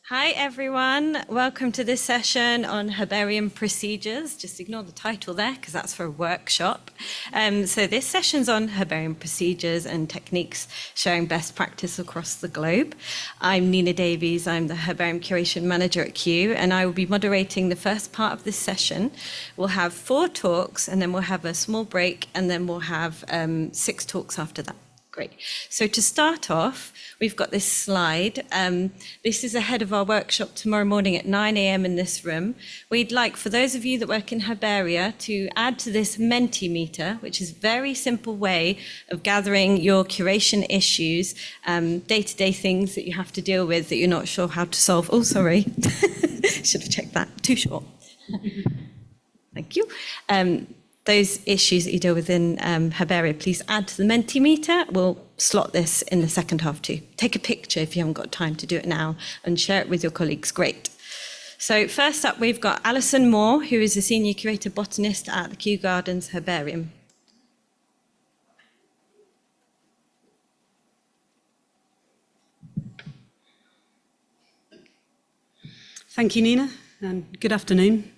Hi everyone, welcome to this session on herbarium procedures. Just ignore the title there because that's for a workshop. So this session's on herbarium procedures and techniques sharing best practice across the globe. I'm Nina Davies, I'm the Herbarium Curation Manager at Kew, and I will be moderating the first part of this session. We'll have 4 talks and then we'll have a small break and then we'll have 6 talks after that. Great. So to start off, we've got this slide. This is ahead of our workshop tomorrow morning at 9 a.m. in this room. We'd like, for those of you that work in herbaria, to add to this Mentimeter, which is a very simple way of gathering your curation issues, day-to-day things that you have to deal with that you're not sure how to solve. Oh, sorry. Should have checked that. Too short. Thank you. Those issues that you deal with in herbaria, please add to the Mentimeter. We'll slot this in the second half too. Take a picture if you haven't got time to do it now and share it with your colleagues. Great. So first up, we've got Alison Moore, who is a Senior Curator Botanist at the Kew Gardens Herbarium. Thank you, Nina, and good afternoon.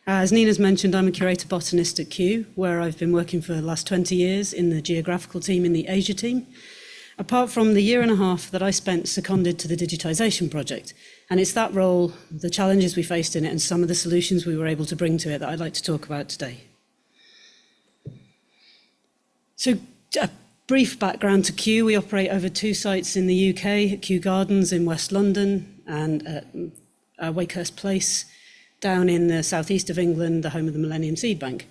As Nina's mentioned, I'm a curator botanist at Kew, where I've been working for the last 20 years in the geographical team in the Asia team, apart from the year and a half that I spent seconded to the digitisation project. And it's that role, the challenges we faced in it, and some of the solutions we were able to bring to it that I'd like to talk about today. So a brief background to Kew. We operate over 2 sites in the UK, at Kew Gardens in West London and at Wakehurst Place, down in the southeast of England, the home of the Millennium Seed Bank.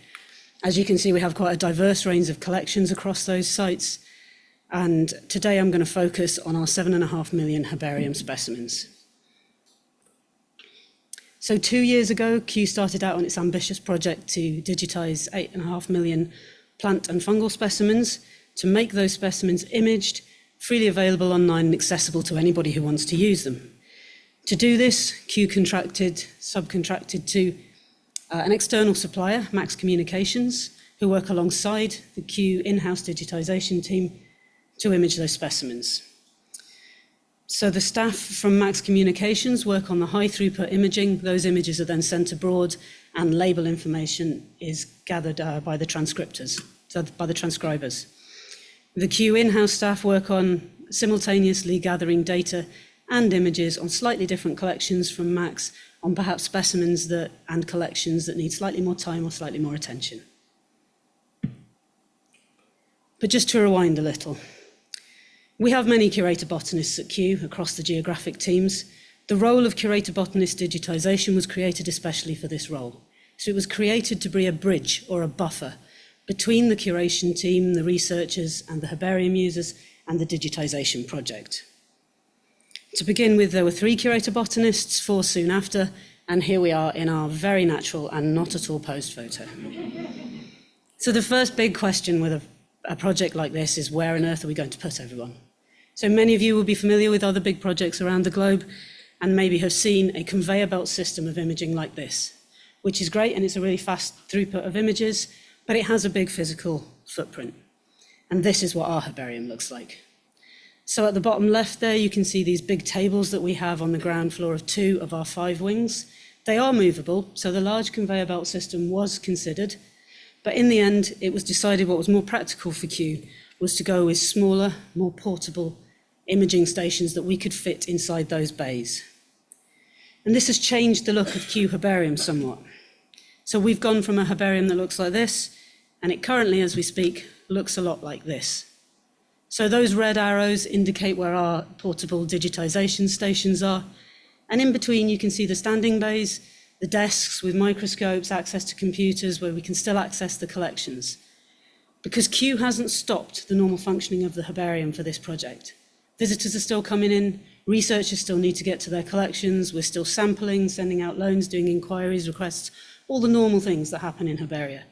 As you can see, we have quite a diverse range of collections across those sites. And today I'm going to focus on our 7.5 million herbarium specimens. So 2 years ago, Kew started out on its ambitious project to digitise 8.5 million plant and fungal specimens to make those specimens imaged, freely available online and accessible to anybody who wants to use them. To do this, Kew subcontracted to an external supplier, Max Communications, who work alongside the Kew in-house digitisation team to image those specimens. So the staff from Max Communications work on the high throughput imaging. Those images are then sent abroad and label information is gathered by the transcriptors, so by the transcribers. The Kew in-house staff work on simultaneously gathering data and images on slightly different collections from Max on perhaps specimens and collections that need slightly more time or slightly more attention. But just to rewind a little, we have many curator botanists at Kew across the geographic teams. The role of curator botanist digitisation was created especially for this role. So it was created to be a bridge or a buffer between the curation team, the researchers and the herbarium users and the digitisation project. To begin with, there were 3 curator botanists, 4 soon after, and here we are in our very natural and not at all posed photo. So the first big question with a project like this is, where on earth are we going to put everyone? So many of you will be familiar with other big projects around the globe and maybe have seen a conveyor belt system of imaging like this, which is great and it's a really fast throughput of images, but it has a big physical footprint. And this is what our herbarium looks like. So at the bottom left there, you can see these big tables that we have on the ground floor of 2 of our 5 wings. They are movable, so the large conveyor belt system was considered, but in the end, it was decided what was more practical for Kew was to go with smaller, more portable imaging stations that we could fit inside those bays. And this has changed the look of Kew Herbarium somewhat. So we've gone from a herbarium that looks like this, and it currently, as we speak, looks a lot like this. So those red arrows indicate where our portable digitisation stations are. And in between, you can see the standing bays, the desks with microscopes, access to computers where we can still access the collections. Because Kew hasn't stopped the normal functioning of the herbarium for this project. Visitors are still coming in, researchers still need to get to their collections, we're still sampling, sending out loans, doing inquiries, requests, all the normal things that happen in herbaria.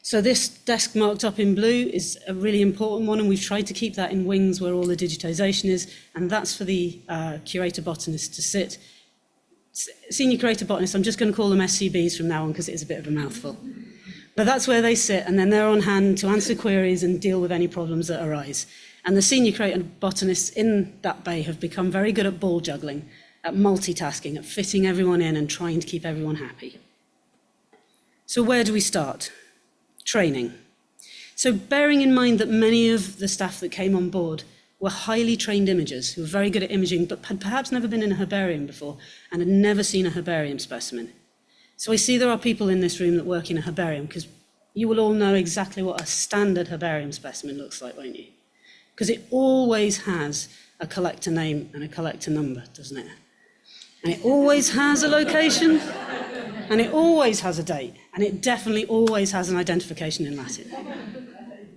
So this desk marked up in blue is a really important one, and we've tried to keep that in wings where all the digitisation is, and that's for the curator botanist to sit. Senior curator botanist, I'm just going to call them SCBs from now on because it is a bit of a mouthful. But that's where they sit, and then they're on hand to answer queries and deal with any problems that arise. And the senior curator botanists in that bay have become very good at ball juggling, at multitasking, at fitting everyone in and trying to keep everyone happy. So where do we start? Training. So bearing in mind that many of the staff that came on board were highly trained imagers who were very good at imaging, but had perhaps never been in a herbarium before and had never seen a herbarium specimen. So I see there are people in this room that work in a herbarium, because you will all know exactly what a standard herbarium specimen looks like, won't you? Because it always has a collector name and a collector number, doesn't it? And it always has a location, and it always has a date, and it definitely always has an identification in Latin.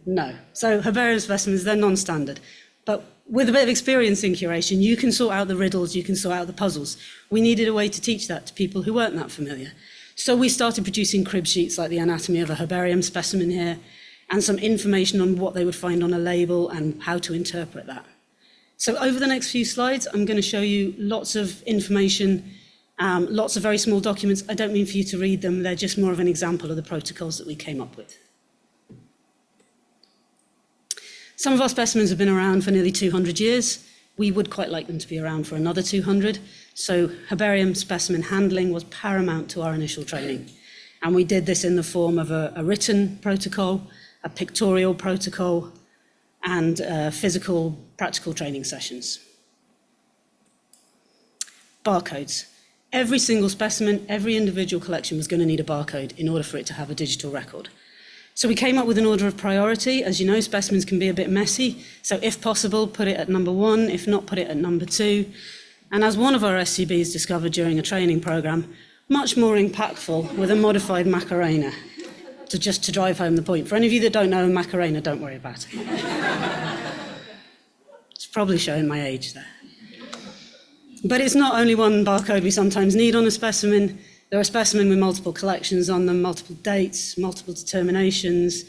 No. So herbarium specimens, they're non-standard. But with a bit of experience in curation, you can sort out the riddles, you can sort out the puzzles. We needed a way to teach that to people who weren't that familiar. So we started producing crib sheets like the anatomy of a herbarium specimen here, and some information on what they would find on a label and how to interpret that. So over the next few slides, I'm going to show you lots of information, lots of very small documents. I don't mean for you to read them, they're just more of an example of the protocols that we came up with. Some of our specimens have been around for nearly 200 years. We would quite like them to be around for another 200. So herbarium specimen handling was paramount to our initial training. And we did this in the form of a written protocol, a pictorial protocol, and physical, practical training sessions. Barcodes. Every single specimen, every individual collection was going to need a barcode in order for it to have a digital record. So we came up with an order of priority. As you know, specimens can be a bit messy. So if possible, put it at number 1. If not, put it at number 2. And as one of our SCBs discovered during a training program, much more impactful with a modified Macarena, to drive home the point. For any of you that don't know Macarena, don't worry about it. It's probably showing my age there. But it's not only one barcode we sometimes need on a specimen. There are specimens with multiple collections on them, multiple dates, multiple determinations,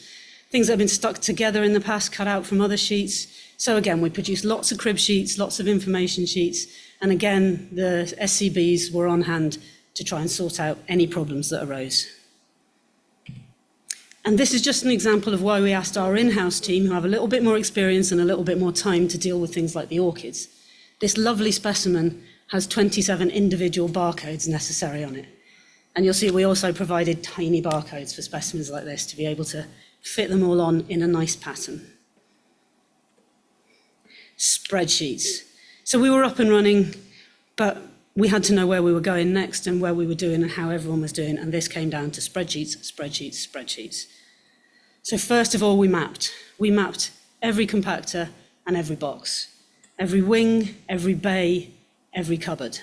things that have been stuck together in the past, cut out from other sheets. So again, we produced lots of crib sheets, lots of information sheets, and again, the SCBs were on hand to try and sort out any problems that arose. And this is just an example of why we asked our in-house team, who have a little bit more experience and a little bit more time to deal with things like the orchids. This lovely specimen has 27 individual barcodes necessary on it. And you'll see we also provided tiny barcodes for specimens like this to be able to fit them all on in a nice pattern. Spreadsheets. So we were up and running, but we had to know where we were going next and where we were doing and how everyone was doing, and this came down to spreadsheets, spreadsheets, spreadsheets. So first of all, we mapped. We mapped every compactor and every box, every wing, every bay, every cupboard.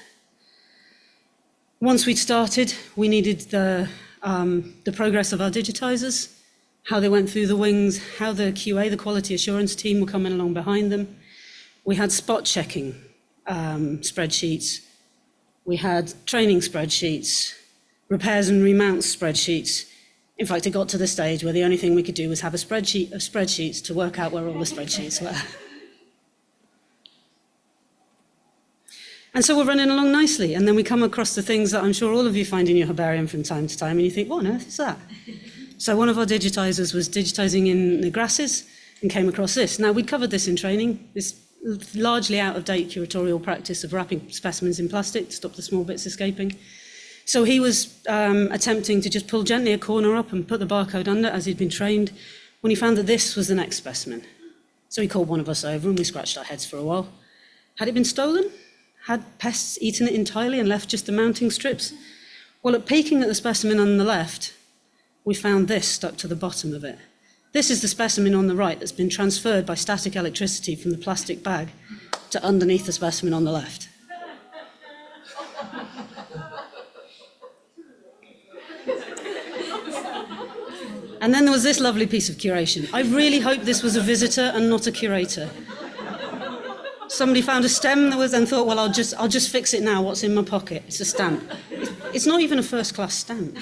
Once we'd started, we needed the progress of our digitizers, how they went through the wings, how the QA, the quality assurance team, were coming along behind them. We had spot checking spreadsheets. We had training spreadsheets, repairs and remounts spreadsheets. In fact, it got to the stage where the only thing we could do was have a spreadsheet of spreadsheets to work out where all the spreadsheets were. And so we're running along nicely, and then we come across the things that I'm sure all of you find in your herbarium from time to time, and you think, what on earth is that? So one of our digitizers was digitizing in the grasses and came across this. Now, we'd covered this in training, this largely out-of-date curatorial practice of wrapping specimens in plastic to stop the small bits escaping. So he was attempting to just pull gently a corner up and put the barcode under, as he'd been trained, when he found that this was the next specimen. So he called one of us over and we scratched our heads for a while. Had it been stolen? Had pests eaten it entirely and left just the mounting strips? Well, at peeking at the specimen on the left, we found this stuck to the bottom of it. This is the specimen on the right that's been transferred by static electricity from the plastic bag to underneath the specimen on the left. And then there was this lovely piece of curation. I really hope this was a visitor and not a curator. Somebody found a stem that was and thought, well, I'll just fix it now. What's in my pocket? It's a stamp. It's not even a first-class stamp.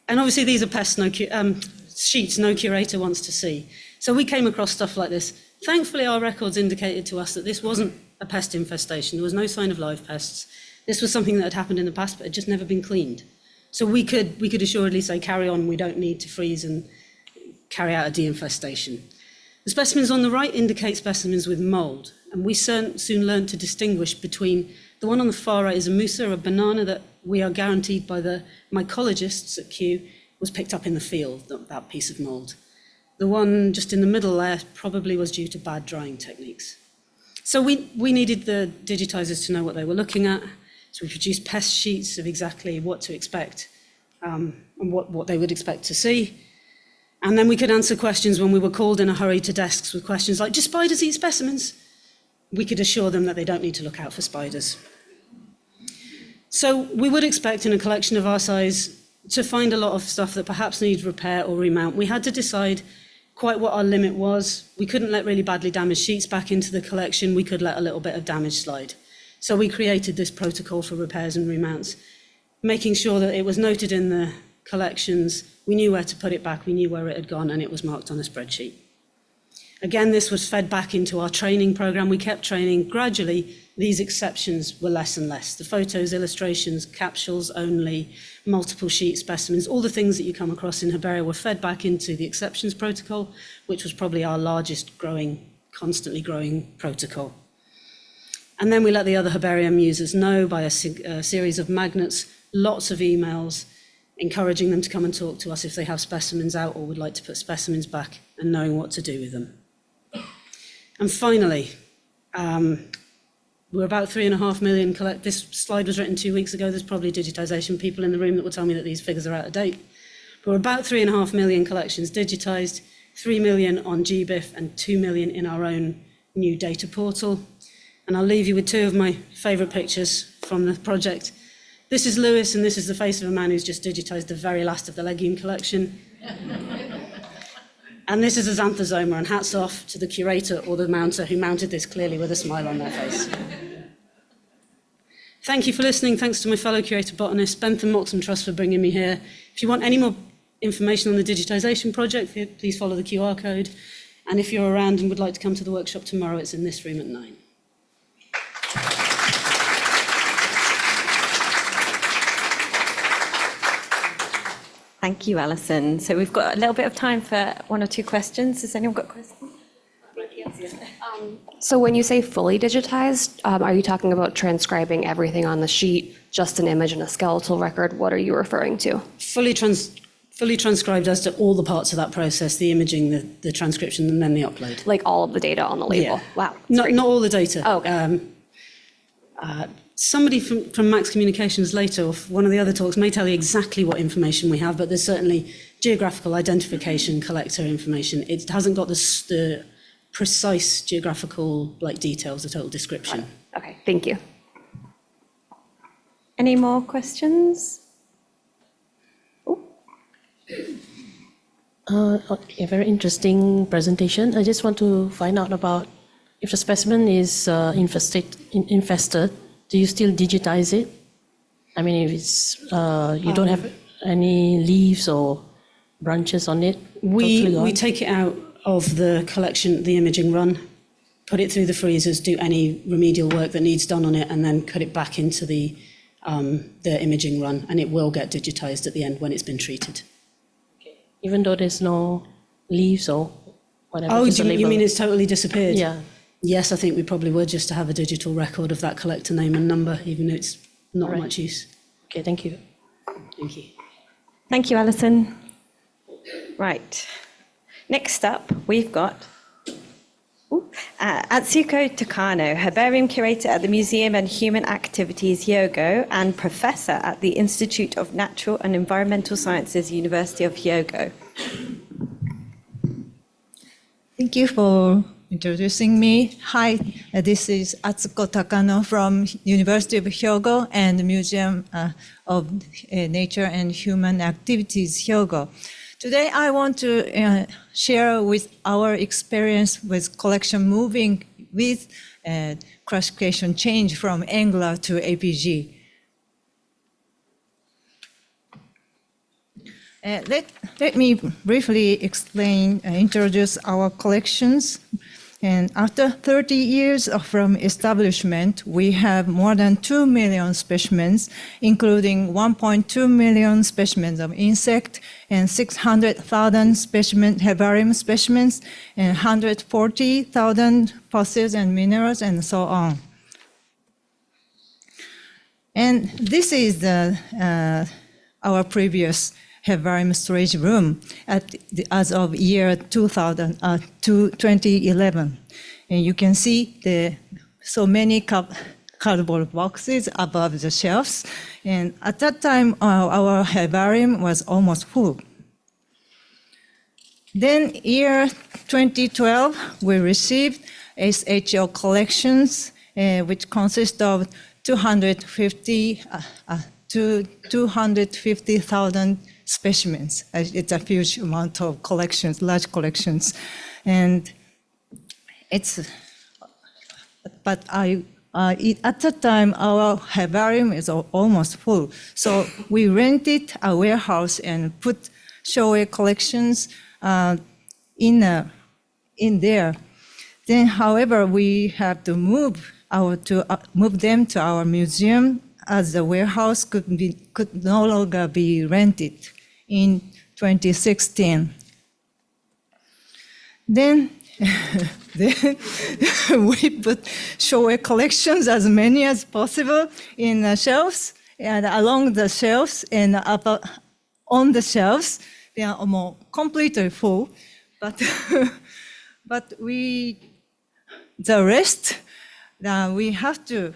And obviously these are sheets no curator wants to see. So we came across stuff like this. Thankfully, our records indicated to us that this wasn't a pest infestation. There was no sign of live pests. This was something that had happened in the past, but had just never been cleaned. So we could assuredly say, carry on, we don't need to freeze and carry out a deinfestation. The specimens on the right indicate specimens with mold, and we soon learned to distinguish between the one on the far right is a musa, a banana that we are guaranteed by the mycologists at Kew was picked up in the field, that piece of mold. The one just in the middle there probably was due to bad drying techniques. So we needed the digitizers to know what they were looking at, so we produced pest sheets of exactly what to expect and what they would expect to see. And then we could answer questions when we were called in a hurry to desks with questions like, do spiders eat specimens? We could assure them that they don't need to look out for spiders. So we would expect in a collection of our size to find a lot of stuff that perhaps needs repair or remount. We had to decide quite what our limit was. We couldn't let really badly damaged sheets back into the collection. We could let a little bit of damage slide. So we created this protocol for repairs and remounts, making sure that it was noted in the collections, we knew where to put it back, we knew where it had gone, and it was marked on a spreadsheet. Again, this was fed back into our training program. We kept training. Gradually, these exceptions were less and less. The photos, illustrations, capsules only, multiple sheet specimens, all the things that you come across in herbaria were fed back into the exceptions protocol, which was probably our largest growing, constantly growing protocol. And then we let the other herbarium users know by a series of magnets, lots of emails, encouraging them to come and talk to us if they have specimens out or would like to put specimens back, and knowing what to do with them. And finally, we're about 3.5 million this slide was written 2 weeks ago. There's probably digitization people in the room that will tell me that these figures are out of date. But we're about 3.5 million collections digitized, 3 million on GBIF and 2 million in our own new data portal. And I'll leave you with two of my favorite pictures from the project. This is Lewis, and this is the face of a man who's just digitized the very last of the legume collection. And this is a xanthosoma, and hats off to the curator or the mounter who mounted this clearly with a smile on their face. Thank you for listening. Thanks to my fellow curator botanist, Bentham Moxham Trust, for bringing me here. If you want any more information on the digitisation project, please follow the QR code. And if you're around and would like to come to the workshop tomorrow, it's in this room at 9. Thank you, Alison. So we've got a little bit of time for 1 or 2 questions. Has anyone got questions? So when you say fully digitized, are you talking about transcribing everything on the sheet, just an image and a skeletal record? What are you referring to? Fully transcribed as to all the parts of that process, the imaging, the transcription, and then the upload. Like all of the data on the label? Yeah. Wow. Not all the data. Oh, okay. Somebody from Max Communications later, or one of the other talks, may tell you exactly what information we have, but there's certainly geographical identification, collector information. It hasn't got the precise geographical details, the total description. Okay, thank you. Any more questions? A very interesting presentation. I just want to find out about if the specimen is infested, do you still digitize it? I mean, if it's you don't have any leaves or branches on it? We take it out of the collection, the imaging run, put it through the freezers, do any remedial work that needs done on it, and then cut it back into the imaging run, and it will get digitized at the end when it's been treated. Okay. Even though there's no leaves or whatever? Oh, you mean it's totally disappeared? Yeah. Yes, I think we probably would, just to have a digital record of that collector name and number, even though it's not much use. Okay, thank you. Thank you. Thank you, Alison. Right. Next up, we've got Atsuko Takano, Herbarium Curator at the Museum and Human Activities, Hyogo, and Professor at the Institute of Natural and Environmental Sciences, University of Hyogo. Thank you for introducing me. Hi, this is Atsuko Takano from University of Hyogo and Museum of Nature and Human Activities, Hyogo. Today, I want to share with our experience with collection moving with classification change from Engler to APG. Let me briefly introduce our collections. And after 30 years from establishment, we have more than 2 million specimens, including 1.2 million specimens of insect and 600,000 herbarium specimens and 140,000 fossils and minerals and so on. And this is our previous herbarium storage room as of year 2011. And you can see so many cardboard boxes above the shelves. And at that time, our herbarium was almost full. Then year 2012, we received SHO collections, which consist of 250,000 specimens. It's a huge amount of collections, large collections. And at that time, our herbarium is almost full. So we rented a warehouse and put Shoei collections in there. Then, however, we have to move them to our museum, as the warehouse could no longer be rented in 2016. Then we put Shoei collections, as many as possible, in the shelves and along the shelves and on the shelves. They are almost completely full, but the rest we have to.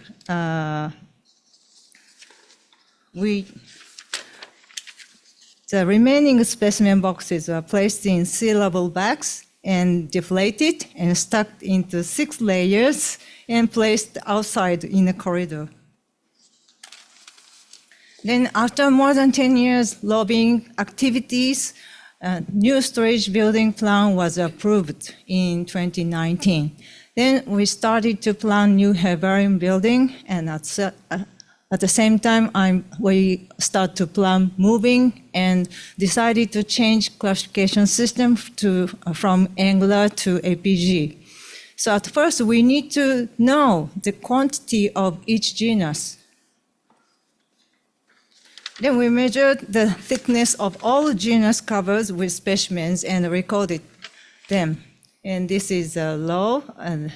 The remaining specimen boxes are placed in sea-level bags and deflated and stacked into 6 layers and placed outside in the corridor. Then after more than 10 years lobbying activities, a new storage building plan was approved in 2019. Then we started to plan new herbarium building, and at the same time, we start to plan moving and decided to change classification system from Engler to APGIV. So at first, we need to know the quantity of each genus. Then we measured the thickness of all genus covers with specimens and recorded them. And this is a law, and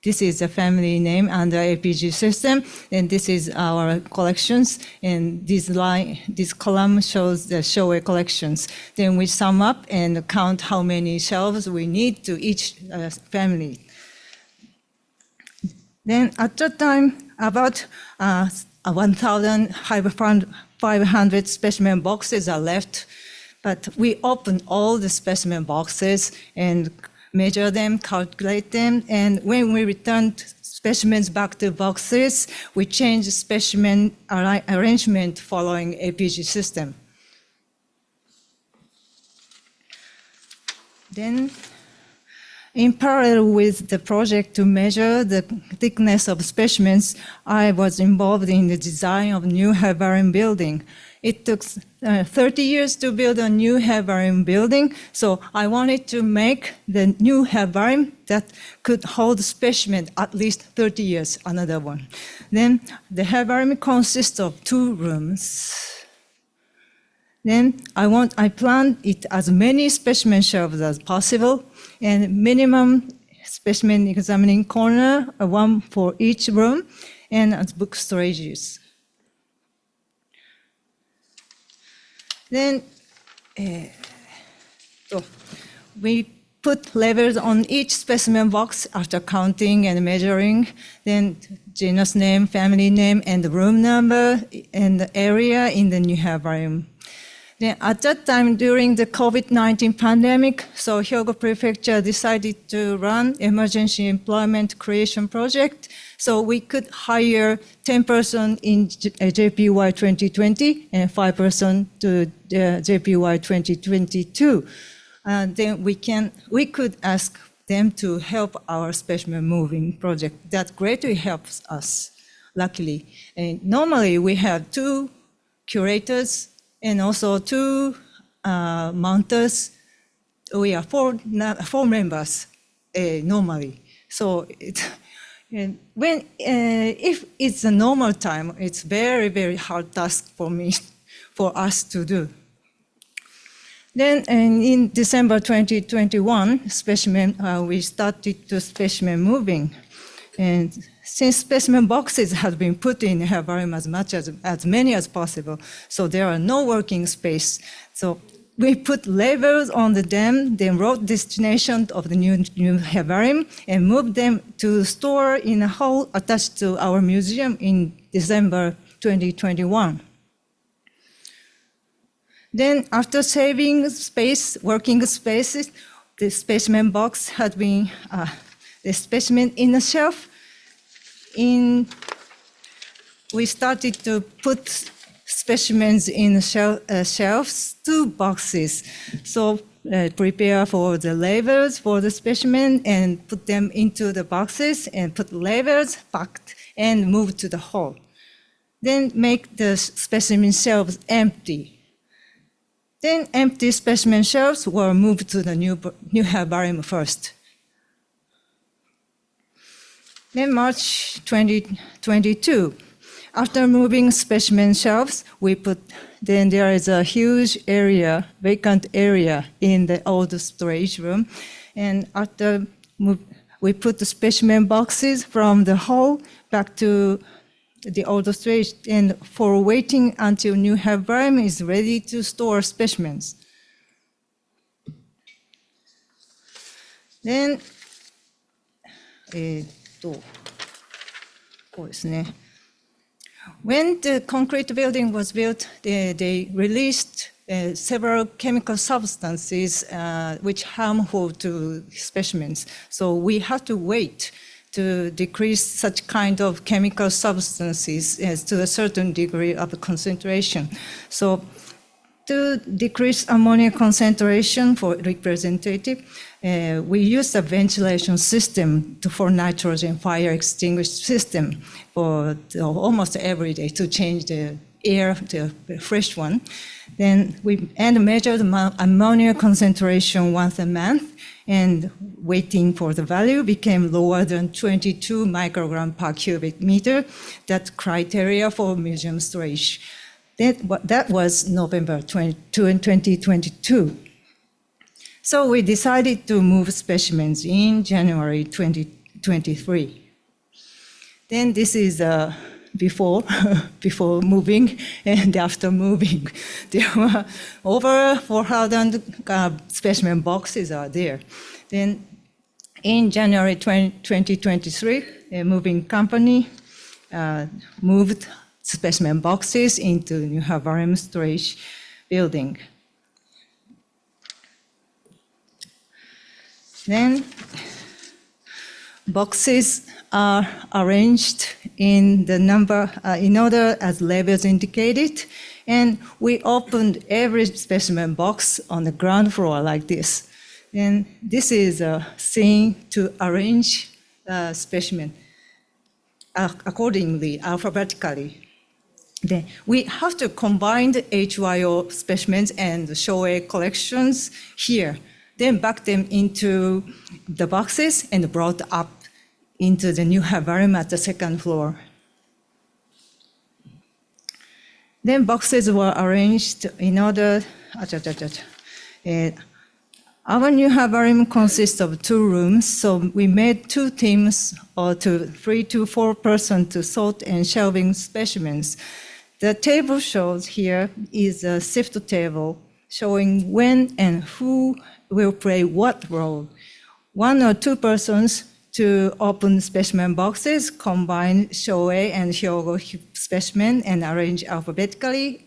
this is a family name under APGIV system, and this is our collections, and this column shows the Shoei collections. Then we sum up and count how many shelves we need to each family. Then at that time, about 1,500 specimen boxes are left, but we opened all the specimen boxes and measure them, calculate them, and when we returned specimens back to boxes, we changed specimen arrangement following APGIV system. Then, in parallel with the project to measure the thickness of specimens, I was involved in the design of new herbarium building. It took 30 years to build a new herbarium building, so I wanted to make the new herbarium that could hold specimen at least 30 years, another one. Then the herbarium consists of 2 rooms. Then I planned it as many specimen shelves as possible, and minimum specimen examining corner, 1 for each room, and as book storages. Then we put labels on each specimen box after counting and measuring, then genus name, family name, and the room number and the area in the new herbarium. Then at that time, during the COVID-19 pandemic, so Hyogo Prefecture decided to run emergency employment creation project, so we could hire 10 persons in JPY 2020 and 5 persons to JPY 2022. Then we could ask them to help our specimen moving project. That greatly helps us, luckily. And normally we have 2 curators and also 2 mounters. We are 4 members normally. So if it's a normal time, it's very, very hard task for us to do. Then in December 2021, we started to specimen moving. And since specimen boxes have been put in herbarium as many as possible, so there are no working space. So we put labels on them, then wrote destination of the new herbarium, and moved them to store in a hall attached to our museum in December 2021. Then after saving space, working spaces, the specimen box had been, the specimen in the shelf. We started to put specimens in shelves, 2 boxes. So prepare for the labels for the specimen and put them into the boxes and put labels, packed, and move to the hall. Then make the specimen shelves empty. Then empty specimen shelves were moved to the new herbarium first. Then March 2022, after moving specimen shelves, then there is a huge area, vacant area in the old storage room. And after we put the specimen boxes from the hall back to the old storage, and for waiting until new herbarium is ready to store specimens. Then, when the concrete building was built, they released several chemical substances which harmful to specimens. So we had to wait to decrease such kind of chemical substances as to a certain degree of concentration. So to decrease ammonia concentration for representative, we used a ventilation system for nitrogen fire extinguish system for almost every day to change the air to a fresh one. Then we measured ammonia concentration once a month, and waiting for the value became lower than 22 microgram per cubic meter. That criteria for museum storage. That was November 2022. So we decided to move specimens in January 2023. Then this is before moving and after moving. There were over 400 specimen boxes are there. Then in January 2023, a moving company moved specimen boxes into new herbarium storage building. Then boxes are arranged in the number, in order as labels indicated, and we opened every specimen box on the ground floor like this. And this is a scene to arrange specimen accordingly, alphabetically. Then we have to combine the HYO specimens and the Shoei collections here, then back them into the boxes and brought up into the new herbarium at the second floor. Then boxes were arranged in order. Our new herbarium consists of 2 rooms, so we made 2 teams, or 3 to 4 persons to sort and shelving specimens. The table shows here is a sift table showing when and who will play what role. 1 or 2 persons to open specimen boxes, combine Shoei and Hyogo specimen and arrange alphabetically,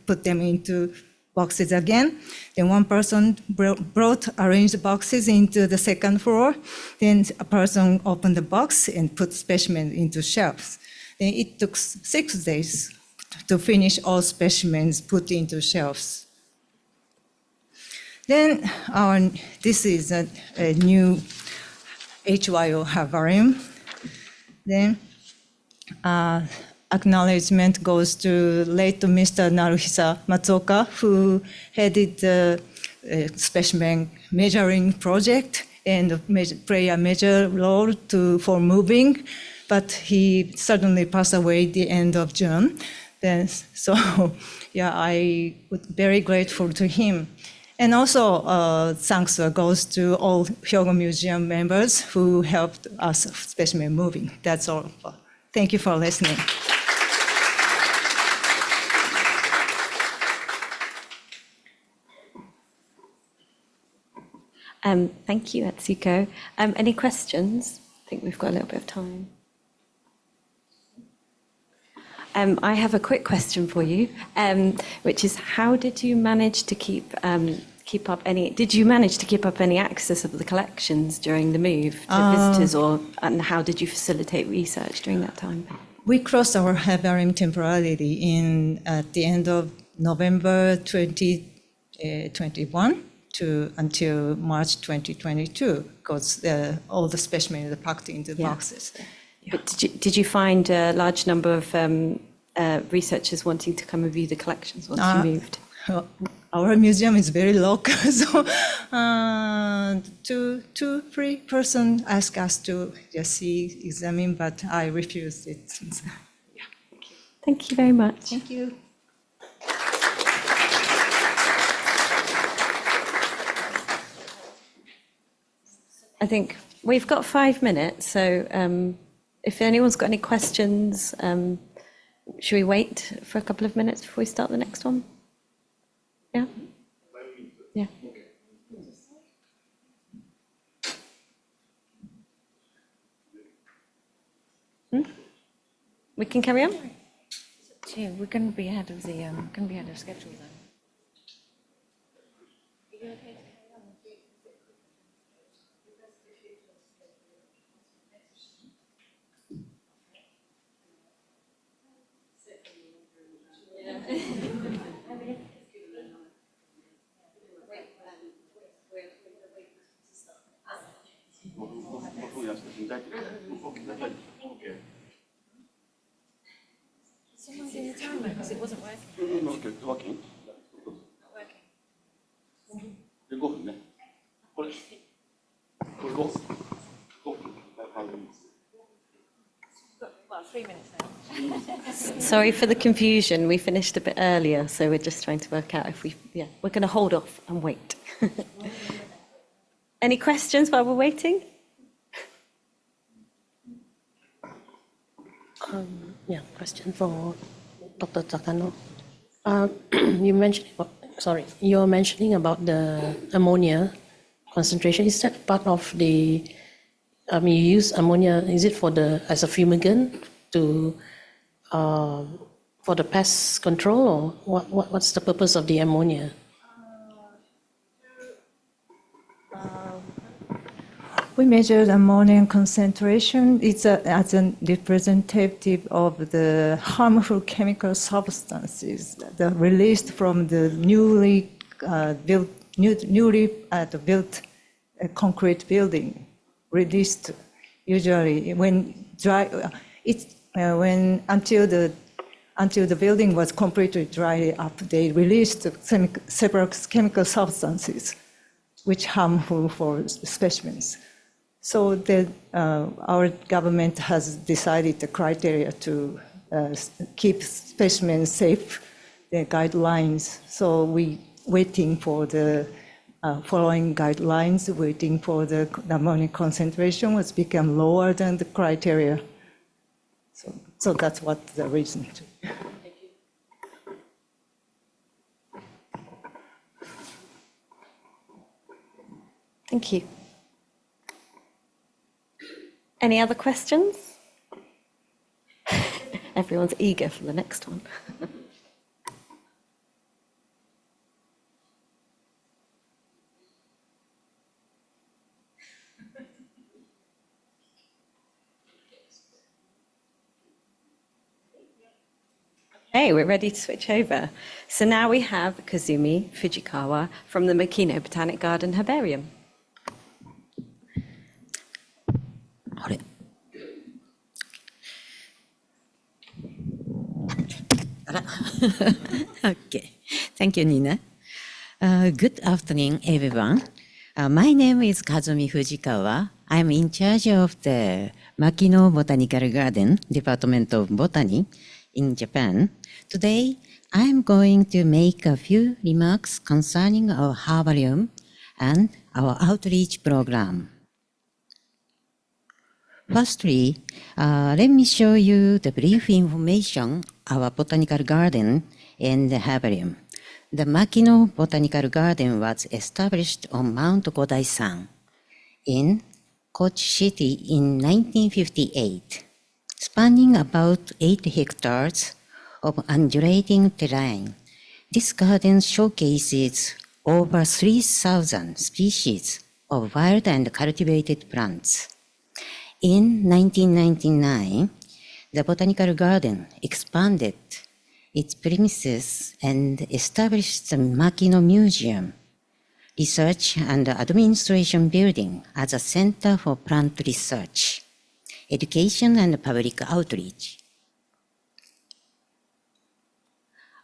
put them into boxes again. Then 1 person brought arranged boxes into the second floor. Then a person opened the box and put specimen into shelves. Then it took 6 days to finish all specimens put into shelves. Then this is a new HYO herbarium. Then acknowledgement goes to late Mr. Naruhisa Matsuoka, who headed the specimen measuring project and play a major role for moving, but he suddenly passed away at the end of June. Then, so yeah, I was very grateful to him. And also, thanks goes to all Hyogo Museum members who helped us specimen moving. That's all. Thank you for listening. Thank you, Atsuko. Any questions? I think we've got a little bit of time. I have a quick question for you, which is how did you manage to keep up any? Did you manage to keep up any access of the collections during the move to visitors, and how did you facilitate research during that time? We closed our herbarium temporarily at the end of November 2021 until March 2022, because all the specimens are packed into the boxes. But did you find a large number of researchers wanting to come and view the collections once you moved? Our museum is very local, so 3 persons asked us to just examine, but I refused it. Thank you very much. Thank you. I think we've got 5 minutes, so if anyone's got any questions, should we wait for a couple of minutes before we start the next one? Yeah? Yeah. We can carry on? Yeah, we're going to be ahead of schedule then. Someone's in the timer because it wasn't working. Okay, working. Working. 5分ね。これ5分。Well, 3 minutes now. Sorry for the confusion. We finished a bit earlier, so we're just trying to work out if we're going to hold off and wait. Any questions while we're waiting? Yeah, question for Dr. Takano. You're mentioning about the ammonia concentration. Is that part of the? You use ammonia. Is it as a fumigant for the pest control, or what's the purpose of the ammonia? We measured ammonia concentration. It's as a representative of the harmful chemical substances that are released from the newly built concrete building. Released usually when until the building was completely dried up, they released several chemical substances which harmful for specimens. So our government has decided the criteria to keep specimens safe, the guidelines. So we waiting for the following guidelines, waiting for the ammonia concentration was become lower than the criteria. So that's what the reason. Thank you. Any other questions? Everyone's eager for the next one. Okay, we're ready to switch over. So now we have Kazumi Fujikawa from the Makino Botanic Garden Herbarium. Okay, thank you, Nina. Good afternoon, everyone. My name is Kazumi Fujikawa. I'm in charge of the Makino Botanical Garden, Department of Botany in Japan. Today, I'm going to make a few remarks concerning our herbarium and our outreach program. Firstly, let me show you the brief information our botanical garden and the herbarium. The Makino Botanical Garden was established on Mount Godai-san in Kochi City in 1958, spanning about 8 hectares of undulating terrain. This garden showcases over 3,000 species of wild and cultivated plants. In 1999, the Botanical Garden expanded its premises and established the Makino Museum, Research and Administration Building as a center for plant research, education and public outreach.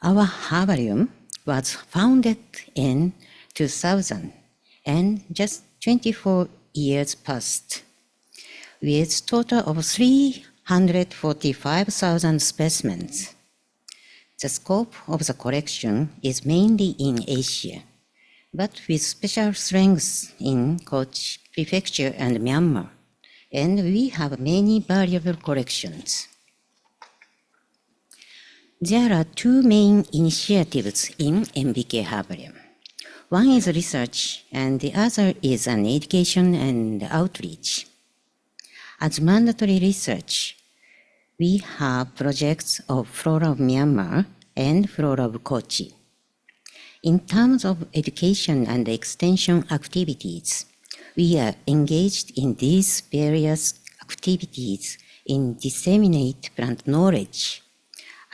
Our herbarium was founded in 2000 and just 24 years passed, with total of 345,000 specimens. The scope of the collection is mainly in Asia, but with special strengths in Kochi, Prefecture, and Myanmar, and we have many valuable collections. There are 2 main initiatives in MBK Herbarium. One is research, and the other is an education and outreach. As mandatory research, we have projects of Flora of Myanmar and Flora of Kochi. In terms of education and extension activities, we are engaged in these various activities in disseminate plant knowledge,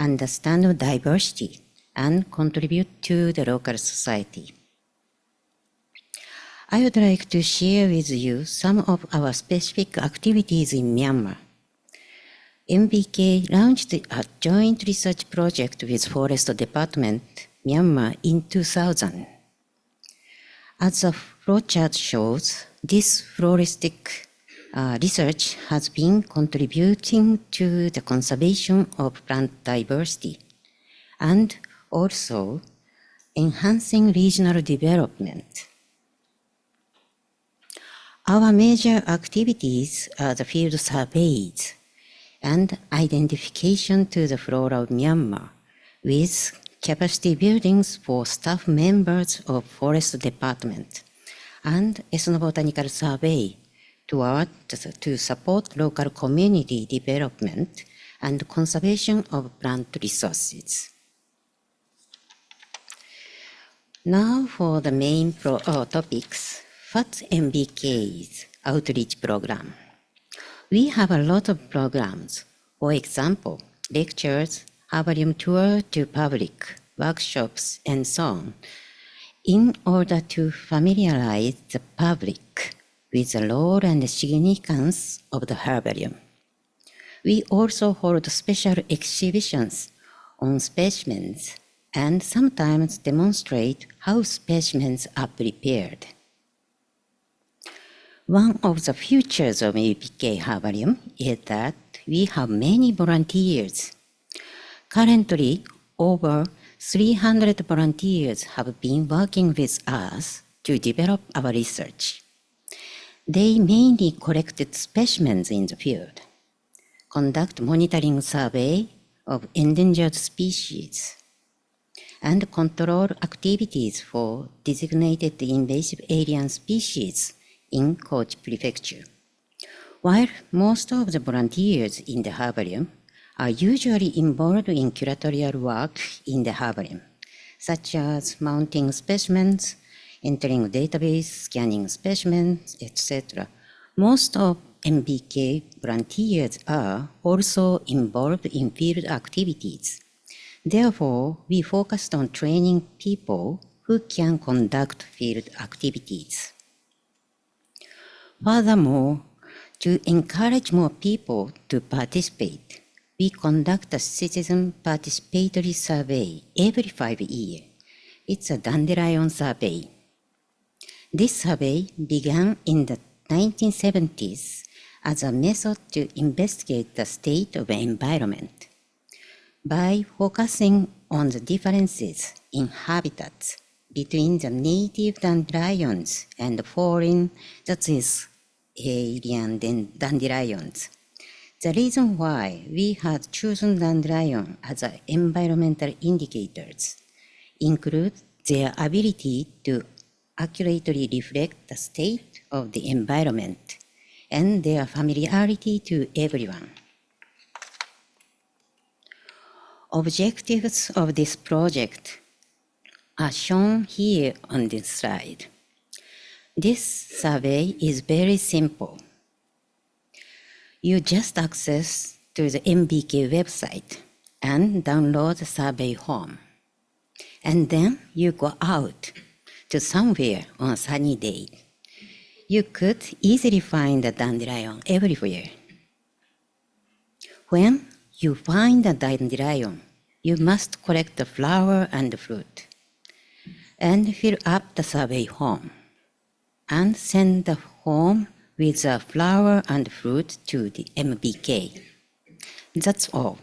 understand diversity, and contribute to the local society. I would like to share with you some of our specific activities in Myanmar. MBK launched a joint research project with Forest Department, Myanmar in 2000. As the flowchart shows, this floristic research has been contributing to the conservation of plant diversity and also enhancing regional development. Our major activities are the field surveys and identification to the flora of Myanmar with capacity buildings for staff members of Forest Department and ethnobotanical survey to support local community development and conservation of plant resources. Now for the main topics. What's MBK's outreach program? We have a lot of programs. For example, lectures, herbarium tour to public, workshops, and so on, in order to familiarize the public with the role and significance of the herbarium. We also hold special exhibitions on specimens and sometimes demonstrate how specimens are prepared. One of the features of APGIV Herbarium is that we have many volunteers. Currently, over 300 volunteers have been working with us to develop our research. They mainly collected specimens in the field, conduct monitoring survey of endangered species, and control activities for designated invasive alien species in Kochi Prefecture. While most of the volunteers in the herbarium are usually involved in curatorial work in the herbarium, such as mounting specimens, entering database, scanning specimens, etc. Most of MBK volunteers are also involved in field activities. Therefore, we focused on training people who can conduct field activities. Furthermore, to encourage more people to participate, we conduct a citizen participatory survey every 5 years. It's a dandelion survey. This survey began in the 1970s as a method to investigate the state of the environment. By focusing on the differences in habitats between the native dandelions and foreign, that is, alien dandelions. The reason why we had chosen dandelion as environmental indicators include their ability to accurately reflect the state of the environment and their familiarity to everyone. Objectives of this project are shown here on this slide. This survey is very simple. You just access to the MBK website and download the survey form. And then you go out to somewhere on a sunny day. You could easily find a dandelion everywhere. When you find a dandelion, you must collect the flower and fruit and fill up the survey form and send the form with the flower and fruit to the MBK. That's all.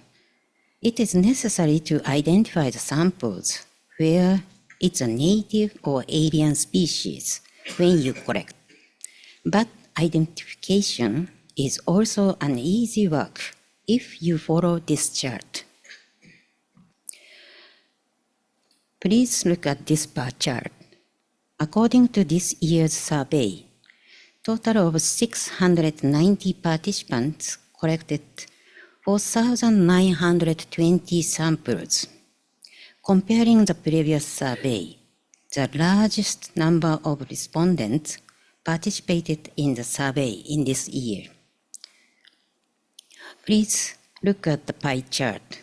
It is necessary to identify the samples where it's a native or alien species when you collect. But identification is also an easy work if you follow this chart. Please look at this bar chart. According to this year's survey, total of 690 participants collected 4,920 samples. Comparing the previous survey, the largest number of respondents participated in the survey in this year. Please look at the pie chart.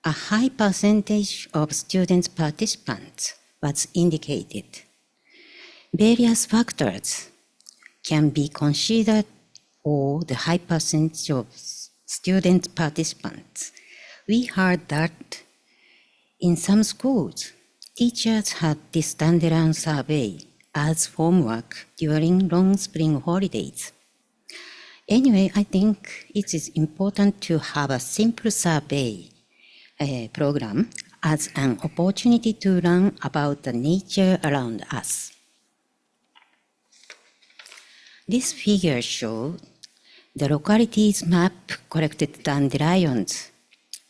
A high percentage of student participants was indicated. Various factors can be considered for the high percentage of student participants. We heard that in some schools, teachers had this dandelion survey as homework during long spring holidays. Anyway, I think it is important to have a simple survey program as an opportunity to learn about the nature around us. This figure shows the localities map collected dandelions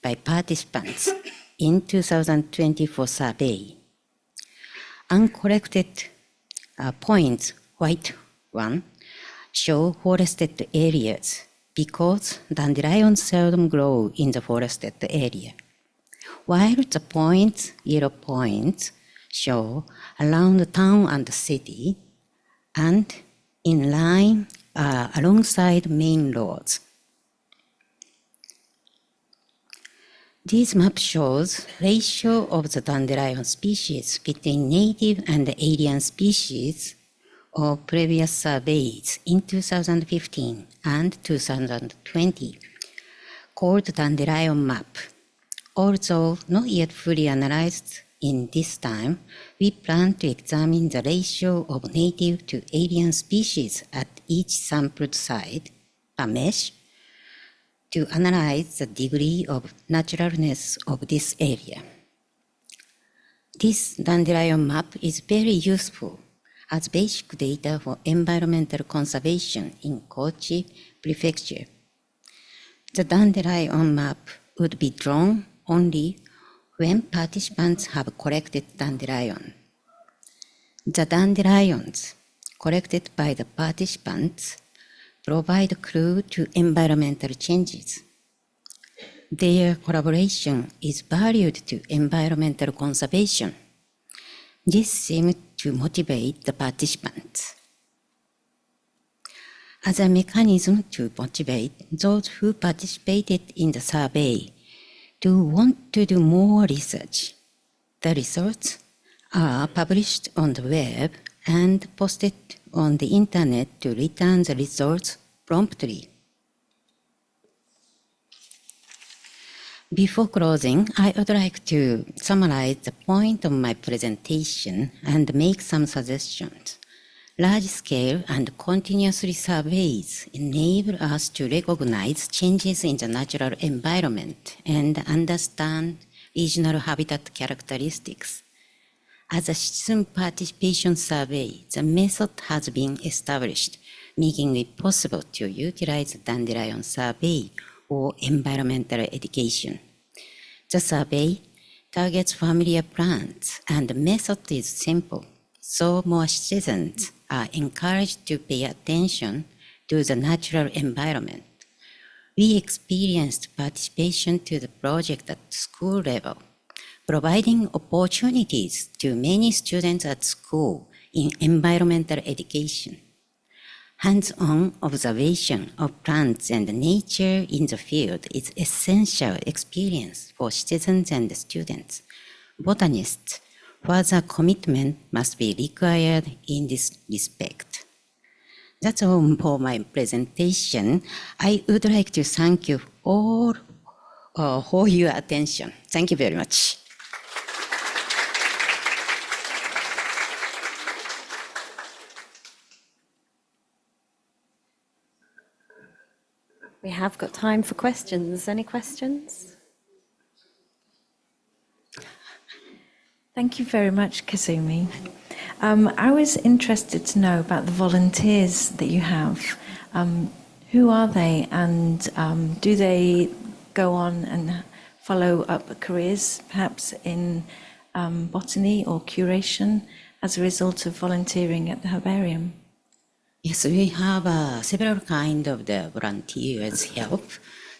by participants in 2024 survey. Uncollected points, white one, show forested areas because dandelions seldom grow in the forested area, while the points, yellow points, show around the town and the city and in line alongside main roads. This map shows ratio of the dandelion species between native and alien species of previous surveys in 2015 and 2020, called dandelion map. Although not yet fully analyzed in this time, we plan to examine the ratio of native to alien species at each sampled site, a mesh, to analyze the degree of naturalness of this area. This dandelion map is very useful as basic data for environmental conservation in Kochi Prefecture. The dandelion map would be drawn only when participants have collected dandelion. The dandelions collected by the participants provide clue to environmental changes. Their collaboration is valued to environmental conservation. This seemed to motivate the participants. As a mechanism to motivate those who participated in the survey to want to do more research, the results are published on the web and posted on the internet to return the results promptly. Before closing, I would like to summarize the point of my presentation and make some suggestions. Large-scale and continuously surveys enable us to recognize changes in the natural environment and understand regional habitat characteristics. As a citizen participation survey, the method has been established, making it possible to utilize dandelion survey or environmental education. The survey targets familiar plants, and the method is simple, so more citizens are encouraged to pay attention to the natural environment. We experienced participation to the project at school level, providing opportunities to many students at school in environmental education. Hands-on observation of plants and nature in the field is essential experience for citizens and students. Botanists, further commitment must be required in this respect. That's all for my presentation. I would like to thank you all for your attention. Thank you very much. We have got time for questions. Any questions? Thank you very much, Kazumi. I was interested to know about the volunteers that you have. Who are they, and do they go on and follow up careers, perhaps in botany or curation, as a result of volunteering at the herbarium? Yes, we have several kinds of the volunteers help.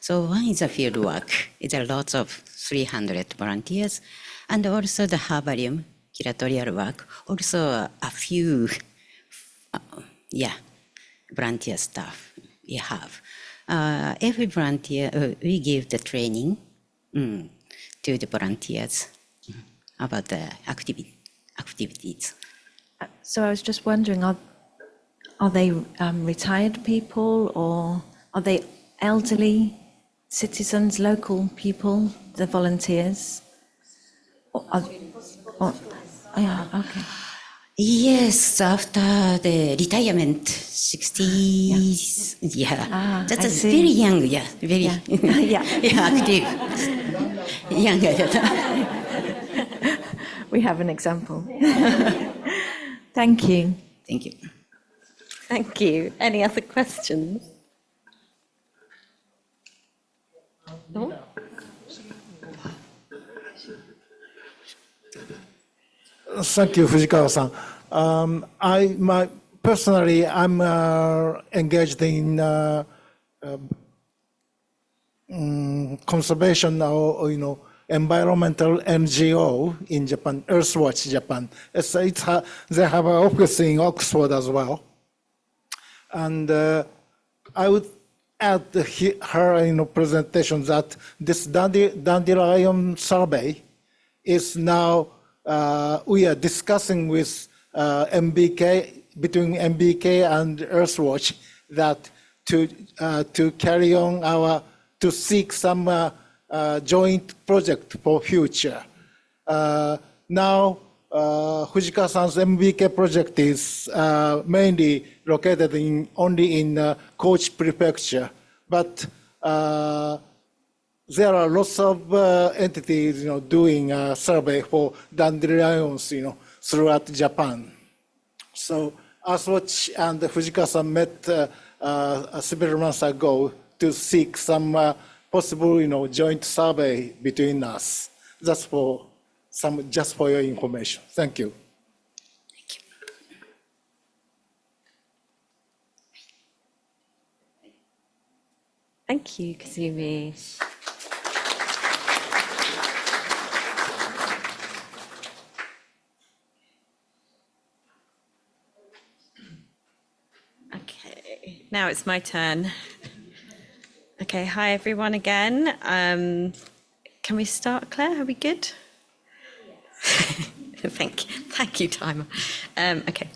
So one is a field work. It's a lot of 300 volunteers. And also the herbarium, curatorial work, also a few, volunteer staff we have. Every volunteer, we give the training to the volunteers about the activities. So I was just wondering, are they retired people, or are they elderly citizens, local people, the volunteers? Yeah, okay. Yes, after the retirement, 60s, that's a see. very young, very active, younger. We have an example. Thank you. Thank you. Thank you. Any other questions? No? Thank you, Fujikawa-san. Personally, I'm engaged in conservation or environmental NGO in Japan, Earthwatch Japan. They have an office in Oxford as well. And I would add her presentation that this dandelion survey is now, we are discussing with between MBK and Earthwatch that to carry on to seek some joint project for future. Now, Fujikawa-san's MBK project is mainly located only in Kochi Prefecture, but there are lots of entities, doing a survey for dandelions, throughout Japan. So Earthwatch and Fujikawa-san met several months ago to seek some possible, joint survey between us. That's just for your information. Thank you. Thank you, Kazumi. Okay, now it's my turn. Okay, hi everyone again. Can we start, Claire? Are we good? Thank you, timer. Okay.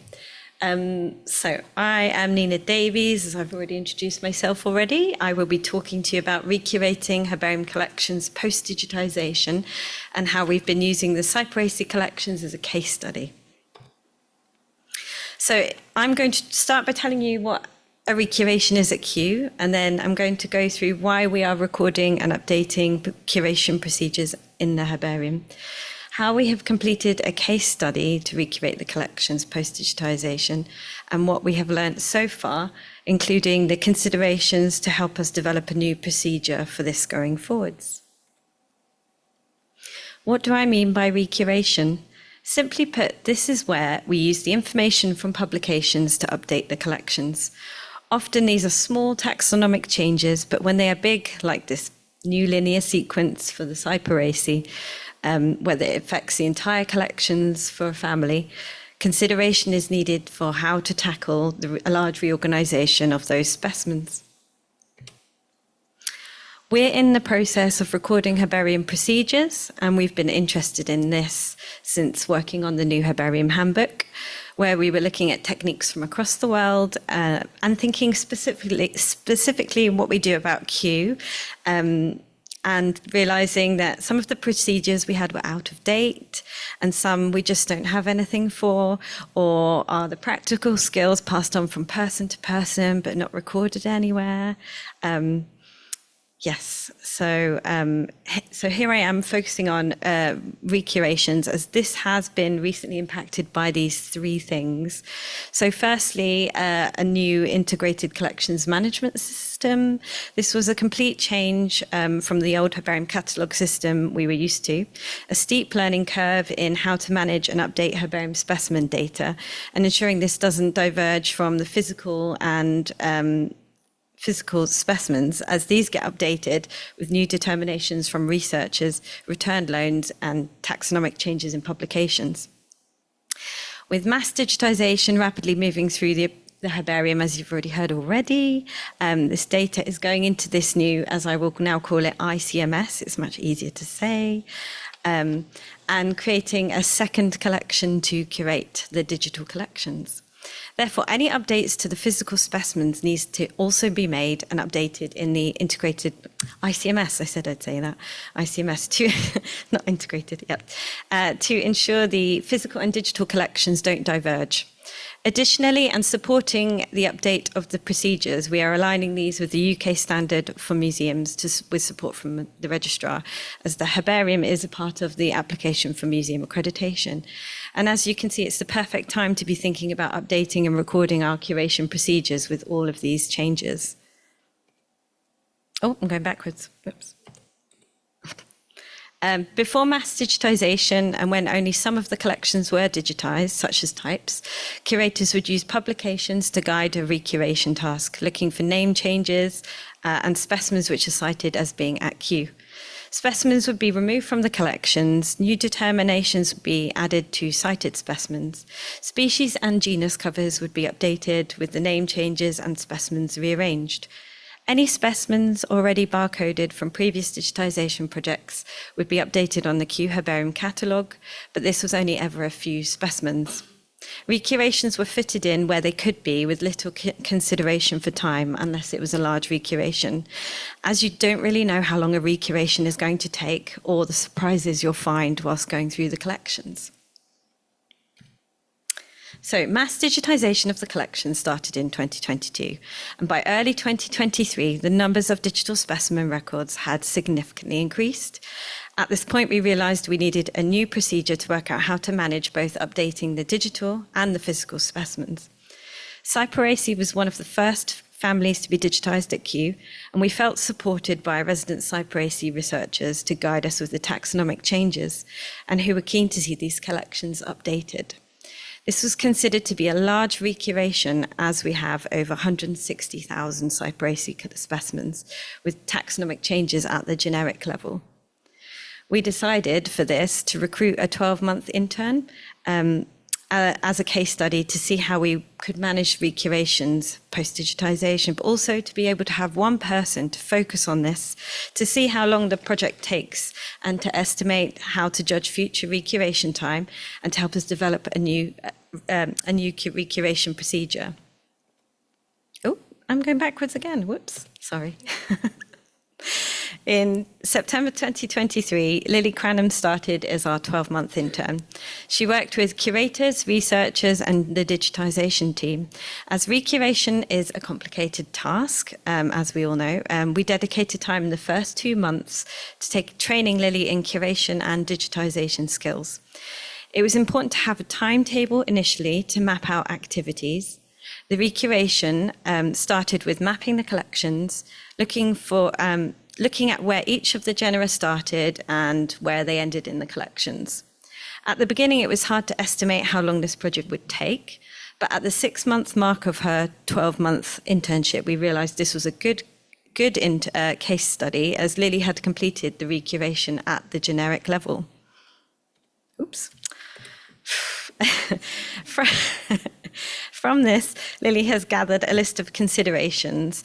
So I am Nina Davies, as I've already introduced myself already. I will be talking to you about recurating herbarium collections post-digitisation and how we've been using the Cyperaceae collections as a case study. So I'm going to start by telling you what a recuration is at Kew, and then I'm going to go through why we are recording and updating curation procedures in the herbarium, how we have completed a case study to recurate the collections post-digitisation, and what we have learnt so far, including the considerations to help us develop a new procedure for this going forwards. What do I mean by recuration? Simply put, this is where we use the information from publications to update the collections. Often these are small taxonomic changes, but when they are big, like this new linear sequence for the Cyperaceae, whether it affects the entire collections for a family, consideration is needed for how to tackle a large reorganisation of those specimens. We're in the process of recording herbarium procedures, and we've been interested in this since working on the new herbarium handbook, where we were looking at techniques from across the world and thinking specifically what we do about Kew, and realizing that some of the procedures we had were out of date and some we just don't have anything for, or are the practical skills passed on from person to person but not recorded anywhere. Yes, so here I am focusing on recurations, as this has been recently impacted by these three things. So firstly, a new integrated collections management system. This was a complete change from the old herbarium catalogue system we were used to, a steep learning curve in how to manage and update herbarium specimen data, and ensuring this doesn't diverge from the physical specimens, as these get updated with new determinations from researchers, returned loans, and taxonomic changes in publications. With mass digitisation rapidly moving through the herbarium, as you've already heard already, this data is going into this new, as I will now call it, ICMS, it's much easier to say, and creating a second collection to curate the digital collections. Therefore, any updates to the physical specimens needs to also be made and updated in the integrated ICMS. I said I'd say that. ICMS, not integrated, yep. To ensure the physical and digital collections don't diverge. Additionally, and supporting the update of the procedures, we are aligning these with the UK standard for museums with support from the registrar, as the herbarium is a part of the application for museum accreditation. And as you can see, it's the perfect time to be thinking about updating and recording our curation procedures with all of these changes. Oh, I'm going backwards. Whoops. Before mass digitisation, and when only some of the collections were digitised, such as types, curators would use publications to guide a recuration task, looking for name changes and specimens which are cited as being at Kew. Specimens would be removed from the collections, new determinations would be added to cited specimens, species and genus covers would be updated with the name changes and specimens rearranged. Any specimens already barcoded from previous digitisation projects would be updated on the Kew Herbarium catalogue, but this was only ever a few specimens. Recurations were fitted in where they could be, with little consideration for time, unless it was a large recuration, as you don't really know how long a recuration is going to take or the surprises you'll find whilst going through the collections. So mass digitisation of the collection started in 2022, and by early 2023, the numbers of digital specimen records had significantly increased. At this point, we realised we needed a new procedure to work out how to manage both updating the digital and the physical specimens. Cyperaceae was one of the first families to be digitised at Kew, and we felt supported by resident Cyperaceae researchers to guide us with the taxonomic changes, and who were keen to see these collections updated. This was considered to be a large recuration, as we have over 160,000 Cyperaceae specimens with taxonomic changes at the generic level. We decided for this to recruit a 12-month intern as a case study to see how we could manage recurations post-digitisation, but also to be able to have one person to focus on this, to see how long the project takes, and to estimate how to judge future recuration time, and to help us develop a new recuration procedure. Oh, I'm going backwards again. Whoops, sorry. In September 2023, Lily Cranham started as our 12-month intern. She worked with curators, researchers, and the digitisation team. As recuration is a complicated task, as we all know, we dedicated time in the first 2 months to take training Lily in curation and digitisation skills. It was important to have a timetable initially to map out activities. The recuration started with mapping the collections, looking at where each of the genera started and where they ended in the collections. At the beginning, it was hard to estimate how long this project would take, but at the 6-month mark of her 12-month internship, we realized this was a good case study, as Lily had completed the recuration at the generic level. Oops. From this, Lily has gathered a list of considerations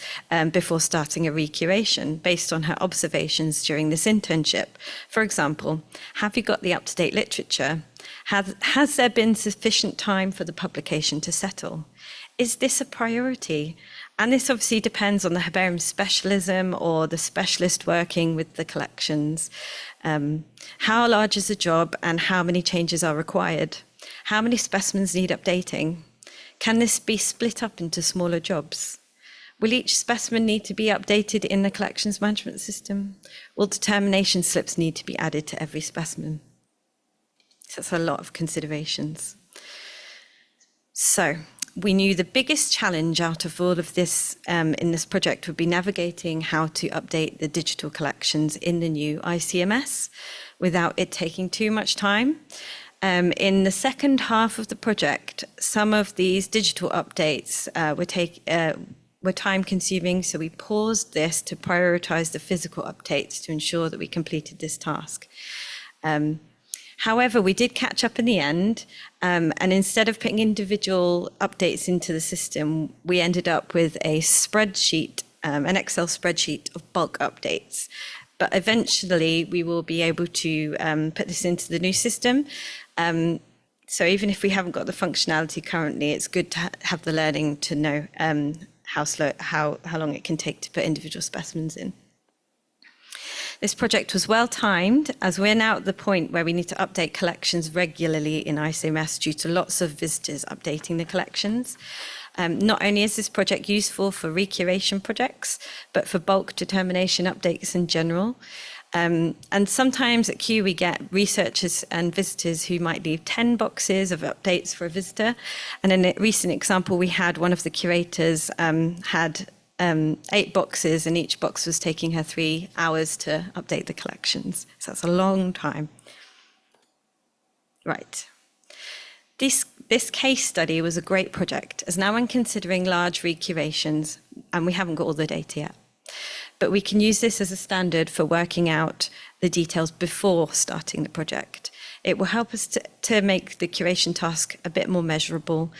before starting a recuration based on her observations during this internship. For example, have you got the up-to-date literature? Has there been sufficient time for the publication to settle? Is this a priority? And this obviously depends on the herbarium specialism or the specialist working with the collections. How large is the job and how many changes are required? How many specimens need updating? Can this be split up into smaller jobs? Will each specimen need to be updated in the collections management system? Will determination slips need to be added to every specimen? So that's a lot of considerations. So we knew the biggest challenge out of all of this in this project would be navigating how to update the digital collections in the new ICMS without it taking too much time. In the second half of the project, some of these digital updates were time-consuming, so we paused this to prioritize the physical updates to ensure that we completed this task. However, we did catch up in the end, and instead of putting individual updates into the system, we ended up with a spreadsheet, an Excel spreadsheet of bulk updates. But eventually, we will be able to put this into the new system. So even if we haven't got the functionality currently, it's good to have the learning to know how long it can take to put individual specimens in. This project was well timed, as we're now at the point where we need to update collections regularly in ICMS due to lots of visitors updating the collections. Not only is this project useful for recuration projects, but for bulk determination updates in general. And sometimes at Kew we get researchers and visitors who might leave 10 boxes of updates for a visitor. And in a recent example, we had one of the curators had 8 boxes, and each box was taking her 3 hours to update the collections. So that's a long time. Right. This case study was a great project, as now when considering large recurations, and we haven't got all the data yet, but we can use this as a standard for working out the details before starting the project. It will help us to make the curation task a bit more measurable,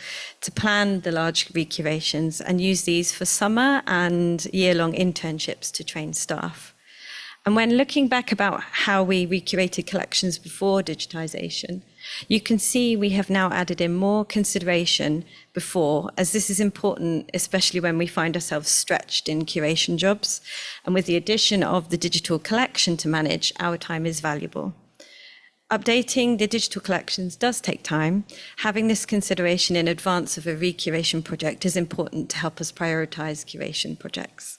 to plan the large recurations and use these for summer and year-long internships to train staff. And when looking back about how we recurated collections before digitisation, you can see we have now added in more consideration before, as this is important, especially when we find ourselves stretched in curation jobs. And with the addition of the digital collection to manage, our time is valuable. Updating the digital collections does take time. Having this consideration in advance of a recuration project is important to help us prioritise curation projects.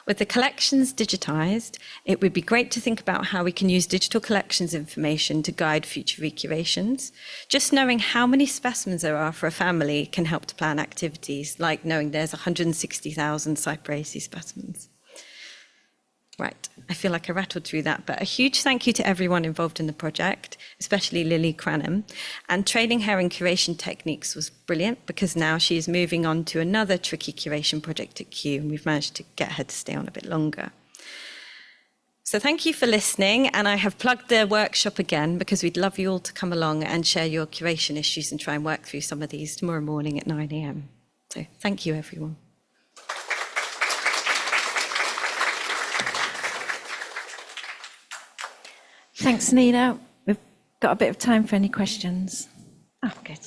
With the collections digitised, it would be great to think about how we can use digital collections information to guide future recurations. Just knowing how many specimens there are for a family can help to plan activities, like knowing there's 160,000 Cyperaceae specimens. Right, I feel like I rattled through that, but a huge thank you to everyone involved in the project, especially Lily Cranham. And training her in curation techniques was brilliant, because now she is moving on to another tricky curation project at Kew, and we've managed to get her to stay on a bit longer. So thank you for listening, and I have plugged the workshop again, because we'd love you all to come along and share your curation issues and try and work through some of these tomorrow morning at 9 a.m. So thank you, everyone. Thanks, Nina. We've got a bit of time for any questions. Oh, good.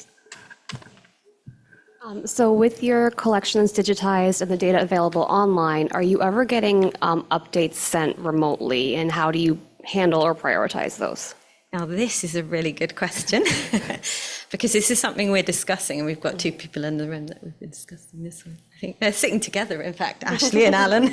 So with your collections digitized and the data available online, are you ever getting updates sent remotely, and how do you handle or prioritize those? Now, this is a really good question because this is something we're discussing, and we've got two people in the room that we've been discussing this with. I think they're sitting together, in fact, Ashley and Alan.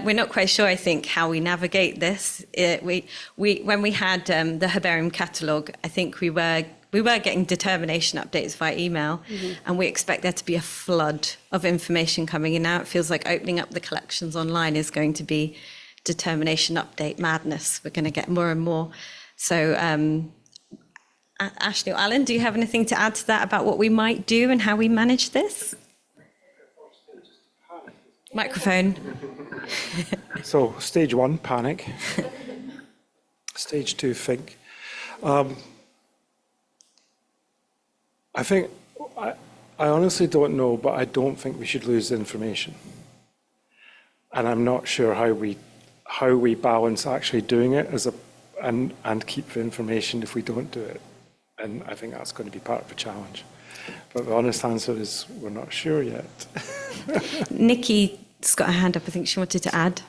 We're not quite sure, I think, how we navigate this. When we had the Herbarium catalogue, I think we were getting determination updates via email, and we expect there to be a flood of information coming in now. It feels like opening up the collections online is going to be determination update madness. We're going to get more and more. So, Ashley or Alan, do you have anything to add to that about what we might do and how we manage this? Microphone. So, stage 1, panic. Stage 2, think. I think, I honestly don't know, but I don't think we should lose the information. And I'm not sure how we balance actually doing it and keep the information if we don't do it. And I think that's going to be part of the challenge. But the honest answer is we're not sure yet. Nikki's got her hand up. I think she wanted to add.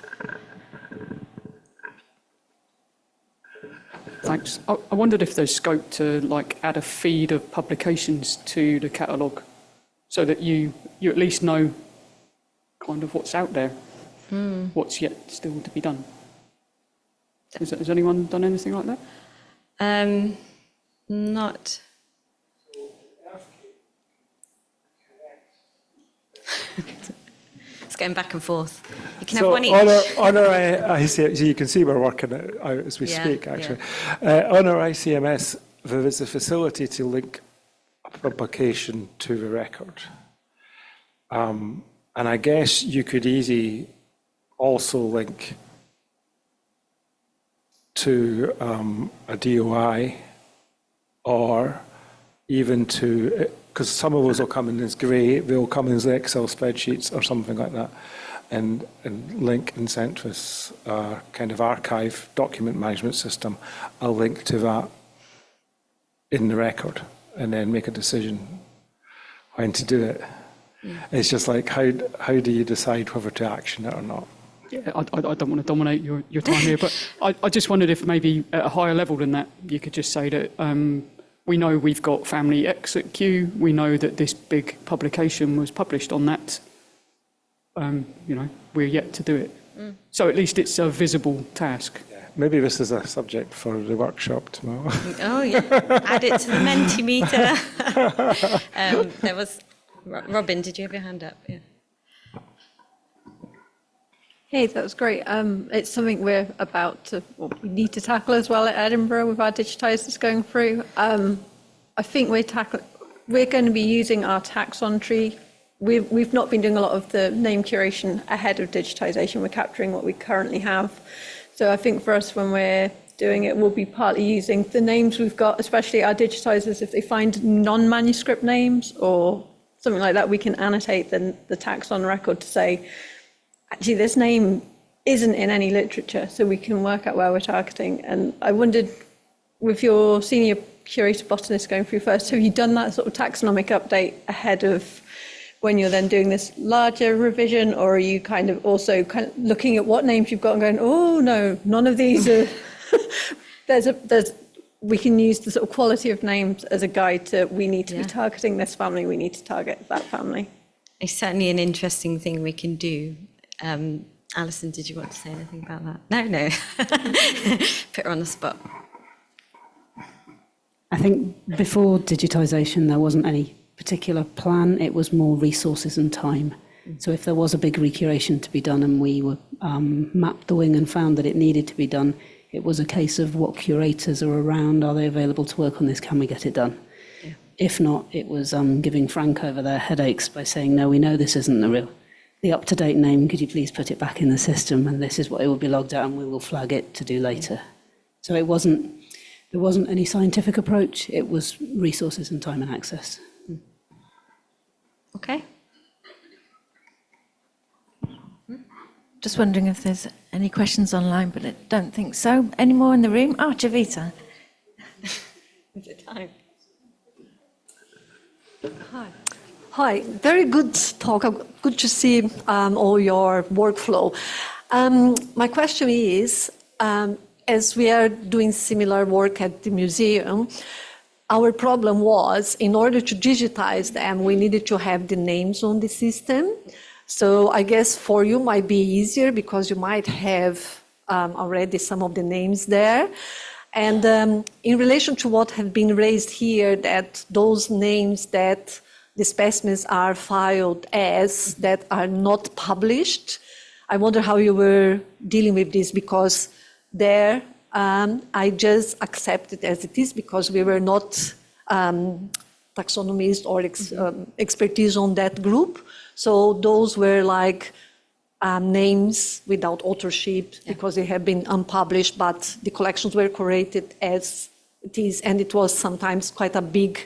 Thanks. I wondered if there's scope to add a feed of publications to the catalogue so that you at least know kind of what's out there, what's yet still to be done. Has anyone done anything like that? Not. It's going back and forth. You can have one each. On our so you can see we're working it out as we speak, actually. Yeah. On our ICMS, there is a facility to link a publication to the record. And I guess you could easily also link to a DOI or even to, because some of those will come in as grey, they'll come in as Excel spreadsheets or something like that, and link and send to us kind of archive document management system. I'll link to that in the record and then make a decision when to do it. It's just like, how do you decide whether to action it or not? Yeah, I don't want to dominate your time here, but I just wondered if maybe at a higher level than that, you could just say that we know we've got family X at Q, we know that this big publication was published on that, we're yet to do it. So at least it's a visible task. Yeah. Maybe this is a subject for the workshop tomorrow. Oh, yeah. Add it to the Mentimeter. There was, Robin, did you have your hand up? Yeah. Hey, that was great. It's something we're we need to tackle as well at Edinburgh with our digitisers going through. I think we're going to be using our taxon tree. We've not been doing a lot of the name curation ahead of digitisation. We're capturing what we currently have. So I think for us, when we're doing it, we'll be partly using the names we've got, especially our digitisers. If they find non-manuscript names or something like that, we can annotate the taxon record to say, actually, this name isn't in any literature, so we can work out where we're targeting. And I wondered, with your senior curator botanist going through first, have you done that sort of taxonomic update ahead of when you're then doing this larger revision, or are you kind of also looking at what names you've got and going, oh no, none of these are, we can use the sort of quality of names as a guide to, we need to be targeting this family, we need to target that family. It's certainly an interesting thing we can do. Alison, did you want to say anything about that? No. Put her on the spot. I think before digitisation, there wasn't any particular plan. It was more resources and time. So if there was a big recuration to be done and we were mapped the wing and found that it needed to be done, it was a case of what curators are around, are they available to work on this, can we get it done? Yeah. If not, it was giving Frank over their headaches by saying, no, we know this isn't the up-to-date name, could you please put it back in the system, and this is what it will be logged out, and we will flag it to do later. So there wasn't any scientific approach, it was resources and time and access. Okay. Just wondering if there's any questions online, but I don't think so. Any more in the room? Oh, Javita. Is it time? Hi. Hi, very good talk. Good to see all your workflow. My question is, as we are doing similar work at the museum, our problem was, in order to digitize them, we needed to have the names on the system. So I guess for you might be easier because you might have already some of the names there. And in relation to what have been raised here, that those names that the specimens are filed as that are not published, I wonder how you were dealing with this, because there I just accept it as it is because we were not taxonomists or expertise on that group. So those were like names without authorship because they have been unpublished, but the collections were curated as it is, and it was sometimes quite a big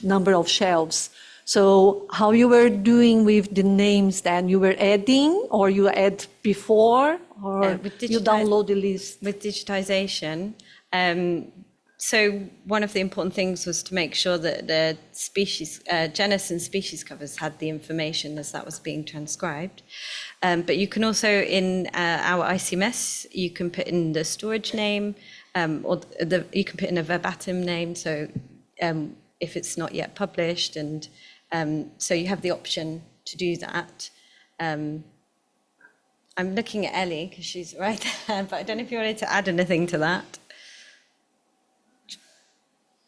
number of shelves. So how you were doing with the names then? You were adding, or you add before, or you download the list? With digitization, so one of the important things was to make sure that the species, genus and species covers had the information as that was being transcribed. But you can also, in our ICMS, you can put in the storage name, or you can put in a verbatim name, so if it's not yet published, and so you have the option to do that. I'm looking at Ellie because she's right there, but I don't know if you wanted to add anything to that.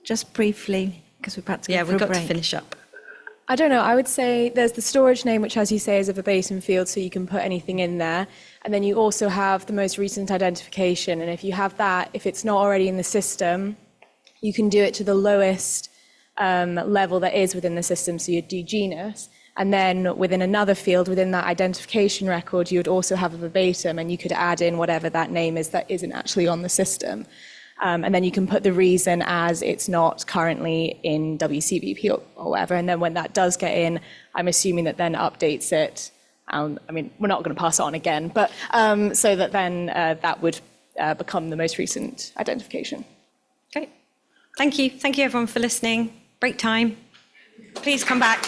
Just briefly, because we're about to go for a break. We've got to finish up. I don't know, I would say there's the storage name, which, as you say, is a verbatim field, so you can put anything in there. And then you also have the most recent identification. And if you have that, if it's not already in the system, you can do it to the lowest level that is within the system, so you'd do genus. And then within another field, within that identification record, you would also have a verbatim, and you could add in whatever that name is that isn't actually on the system. And then you can put the reason as it's not currently in WCBP or whatever. And then when that does get in, I'm assuming that then updates it. I mean, we're not going to pass it on again, but so that then that would become the most recent identification. Great. Thank you. Thank you, everyone, for listening. Break time. Please come back.